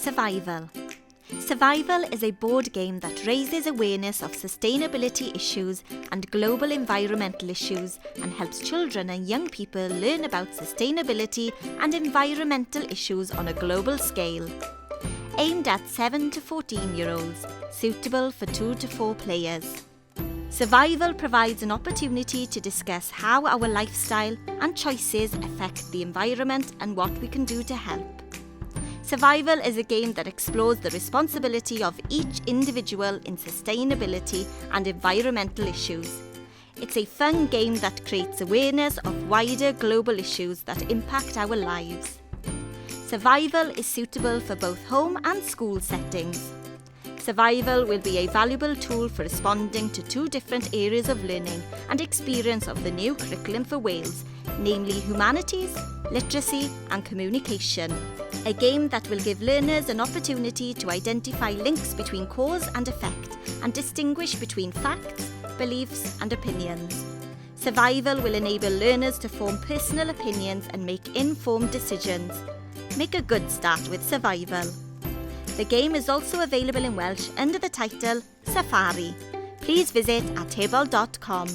Survival. Survival is a board game that raises awareness of sustainability issues and global environmental issues and helps children and young people learn about sustainability and environmental issues on a global scale. Aimed at 7 to 14-year-olds, suitable for 2 to 4 players. Survival provides an opportunity to discuss how our lifestyle and choices affect the environment and what we can do to help. Survival is a game that explores the responsibility of each individual in sustainability and environmental issues. It's a fun game that creates awareness of wider global issues that impact our lives. Survival is suitable for both home and school settings. Survival will be a valuable tool for responding to 2 different areas of learning and experience of the new curriculum for Wales, namely humanities, literacy and communication. A game that will give learners an opportunity to identify links between cause and effect and distinguish between facts, beliefs and opinions. Survival will enable learners to form personal opinions and make informed decisions. Make a good start with Survival. The game is also available in Welsh under the title Safari. Please visit atebol.com.